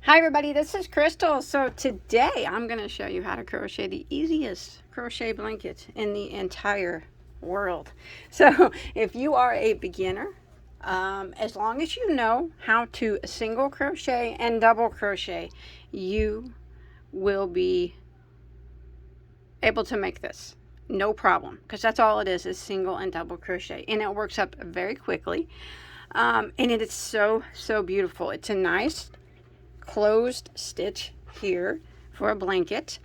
Hi everybody, this is Crystal. So today I'm going to show you how to crochet the easiest crochet blanket in the entire world. So if you are a beginner, as long as you know how to single crochet and double crochet, you will be able to make this. No problem, because that's all it is single and double crochet, and it works up very quickly. And it is so beautiful. It's a nice closed stitch here for a blanket.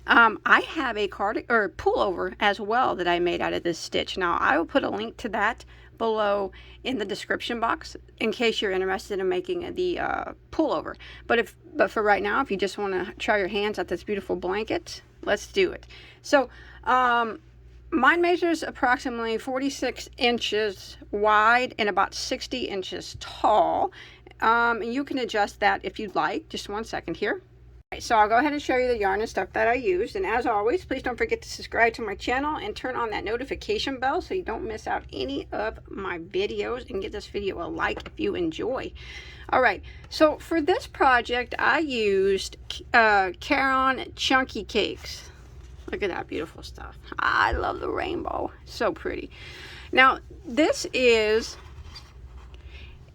I have a pullover as well that I made out of this stitch. Now I will put a link to that below in the description box in case you're interested in making the pullover. But for right now, if you just want to try your hands at this beautiful blanket, let's do it. So mine measures approximately 46 inches wide and about 60 inches tall. You can adjust that if you'd like. Just one second here. Right, so I'll go ahead and show you the yarn and stuff that I used. And as always, please don't forget to subscribe to my channel and turn on that notification bell so you don't miss out any of my videos, and give this video a like if you enjoy. All right, so for this project, I used Caron Chunky Cakes. Look at that beautiful stuff. I love the rainbow. So pretty. Now, this is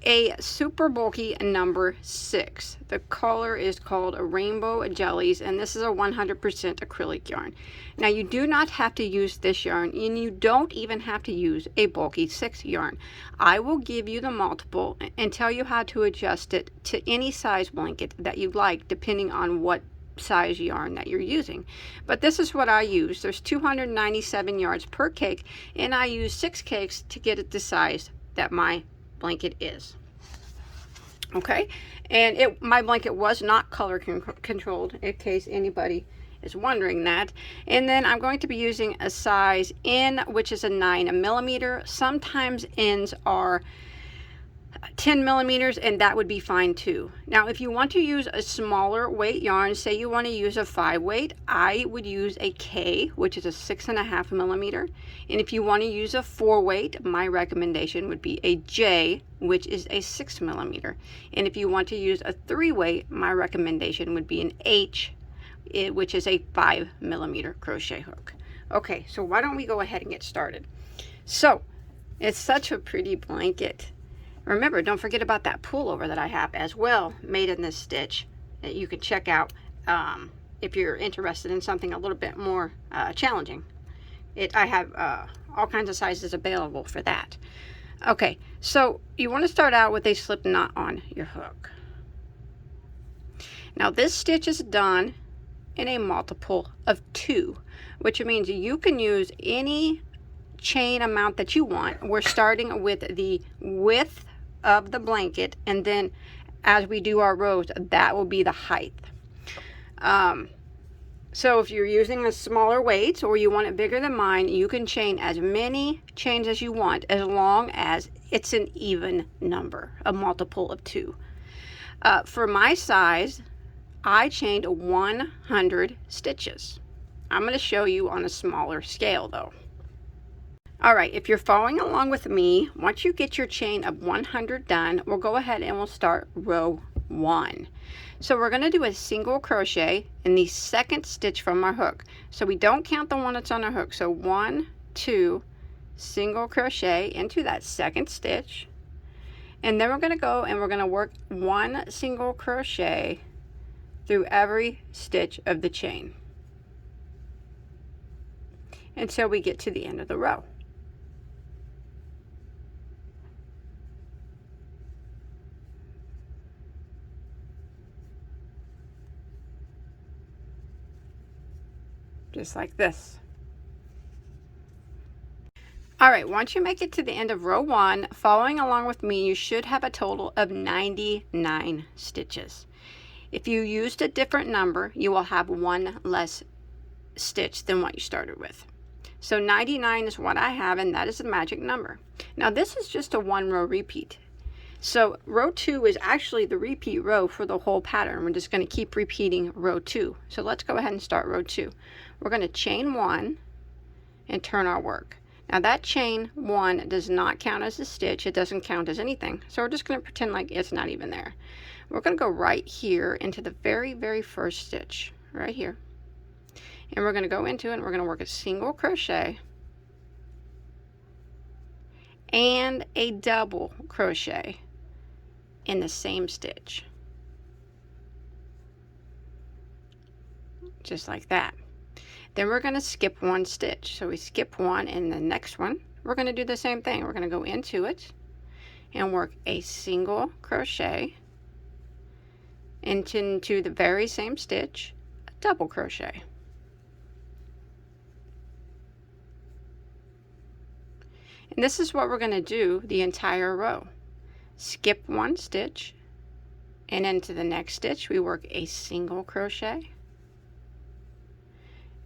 a super bulky number 6. The color is called Rainbow Jellies, and this is a 100% acrylic yarn. Now you do not have to use this yarn, and you don't even have to use a bulky 6 yarn. I will give you the multiple and tell you how to adjust it to any size blanket that you like, depending on what size yarn that you're using. But this is what I use. There's 297 yards per cake, and I use 6 cakes to get it the size that my blanket is. Okay, and my blanket was not color controlled, in case anybody is wondering that. And then I'm going to be using a size N, which is a 9mm. Sometimes N's are 10 millimeters, and that would be fine too. Now if you want to use a smaller weight yarn, say you want to use a 5 weight, I would use a K, which is a 6.5mm. And if you want to use a 4 weight, my recommendation would be a J, which is a 6mm. And if you want to use a 3 weight, my recommendation would be an H, which is a 5mm crochet hook. Okay, so why don't we go ahead and get started. So it's such a pretty blanket. Remember, don't forget about that pullover that I have as well, made in this stitch, that you can check out if you're interested in something a little bit more challenging. I have all kinds of sizes available for that. Okay, so you want to start out with a slip knot on your hook. Now this stitch is done in a multiple of 2, which means you can use any chain amount that you want. We're starting with the width of the blanket, and then as we do our rows, that will be the height. So if you're using a smaller weight or you want it bigger than mine, you can chain as many chains as you want, as long as it's an even number, a multiple of 2. For my size, I chained 100 stitches. I'm going to show you on a smaller scale though. All right, if you're following along with me, once you get your chain of 100 done, we'll go ahead and we'll start row 1. So we're going to do a single crochet in the second stitch from our hook. So we don't count the one that's on our hook. So 1, 2, single crochet into that second stitch. And then we're going to go and we're going to work 1 single crochet through every stitch of the chain until we get to the end of the row. Just like this. All right, once you make it to the end of row 1, following along with me, you should have a total of 99 stitches. If you used a different number, you will have 1 less stitch than what you started with. So 99 is what I have, and that is the magic number. Now this is just a 1 row repeat. So row 2 is actually the repeat row for the whole pattern. We're just going to keep repeating row 2. So let's go ahead and start row 2. We're going to chain 1 and turn our work. Now that chain 1 does not count as a stitch. It doesn't count as anything. So we're just going to pretend like it's not even there. We're going to go right here into the very first stitch, right here. And we're going to go into it and we're going to work a single crochet and a double crochet in the same stitch. Just like that. Then we're going to skip 1 stitch. So we skip 1, and the next one we're going to do the same thing. We're going to go into it and work a single crochet into the very same stitch, a double crochet. And this is what we're going to do the entire row. Skip 1 stitch, and into the next stitch we work a single crochet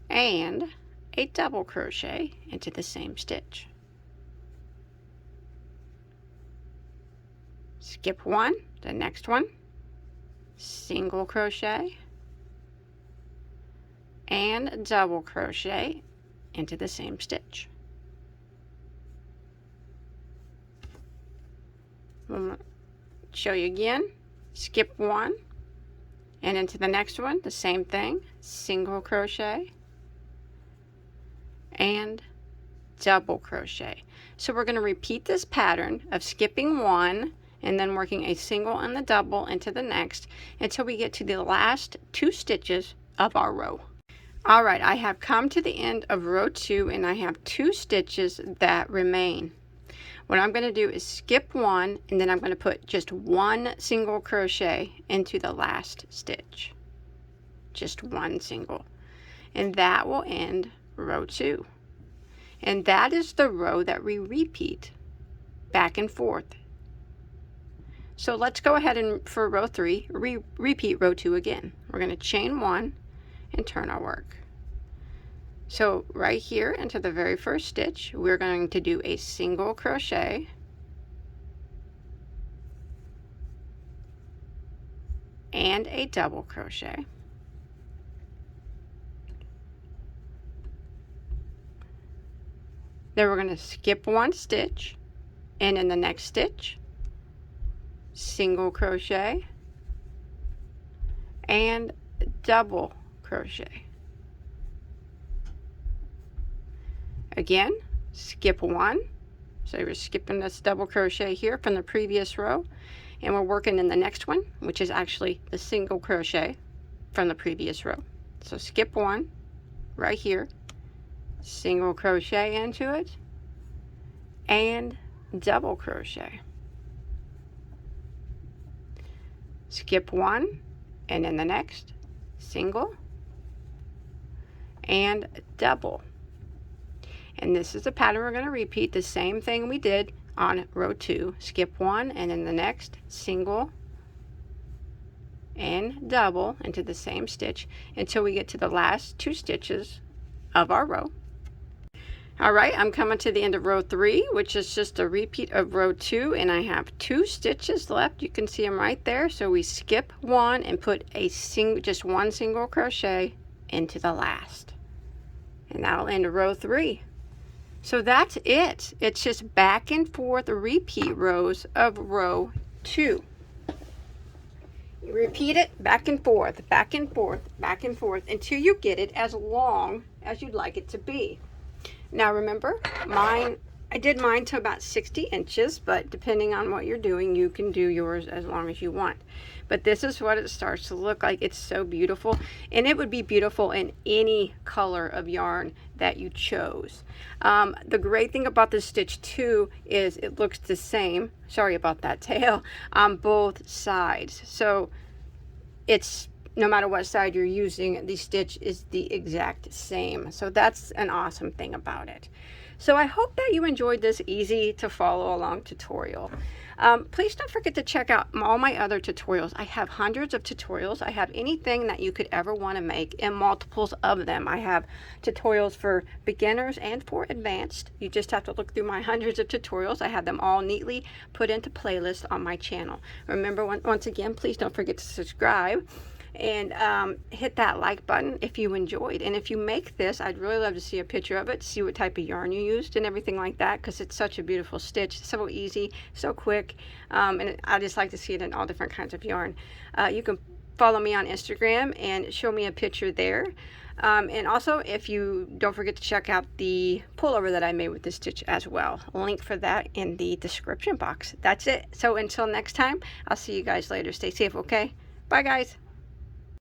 and a double crochet into the same stitch. Skip 1, the next one, single crochet and double crochet into the same stitch. I'll show you again. Skip 1 and into the next one, the same thing, single crochet and double crochet. So we're going to repeat this pattern of skipping 1 and then working a single and the double into the next until we get to the last 2 stitches of our row. Alright, I have come to the end of row 2 and I have 2 stitches that remain. What I'm going to do is skip 1 and then I'm going to put just 1 single crochet into the last stitch. Just 1 single. And that will end row 2. And that is the row that we repeat back and forth. So let's go ahead and for row 3 repeat row 2 again. We're going to chain 1 and turn our work. So right here into the very first stitch we're going to do a single crochet and a double crochet. Then we're going to skip 1 stitch, and in the next stitch, single crochet and double crochet. Again, skip 1. So we're skipping this double crochet here from the previous row, and we're working in the next one, which is actually the single crochet from the previous row. So skip 1 right here, single crochet into it and double crochet. Skip 1 and in the next single and double. And this is the pattern we're going to repeat, the same thing we did on row 2. Skip 1 and in the next single and double into the same stitch until we get to the last 2 stitches of our row. Alright, I'm coming to the end of row 3, which is just a repeat of row 2, and I have 2 stitches left. You can see them right there. So we skip 1 and put a just 1 single crochet into the last, and that'll end row 3. So that's it. It's just back and forth repeat rows of row 2. You repeat it back and forth, back and forth, back and forth until you get it as long as you'd like it to be. Now remember, I did mine to about 60 inches, but depending on what you're doing, you can do yours as long as you want. But this is what it starts to look like. It's so beautiful, and it would be beautiful in any color of yarn that you chose. The great thing about this stitch too is it looks the same, sorry about that tail, on both sides. So it's no matter what side you're using, the stitch is the exact same. So that's an awesome thing about it. So I hope that you enjoyed this easy to follow along tutorial. Please don't forget to check out all my other tutorials. I have hundreds of tutorials. I have anything that you could ever want to make and multiples of them. I have tutorials for beginners and for advanced. You just have to look through my hundreds of tutorials. I have them all neatly put into playlists on my channel. Remember, once again, please don't forget to subscribe. and hit that like button if you enjoyed. And if you make this, I'd really love to see a picture of it, see what type of yarn you used and everything like that, because it's such a beautiful stitch, so easy, so quick, and I just like to see it in all different kinds of yarn. You can follow me on Instagram and show me a picture there. And also, if you don't forget to check out the pullover that I made with this stitch as well. Link for that in the description box. That's it. So until next time, I'll see you guys later. Stay safe, okay? Bye, guys.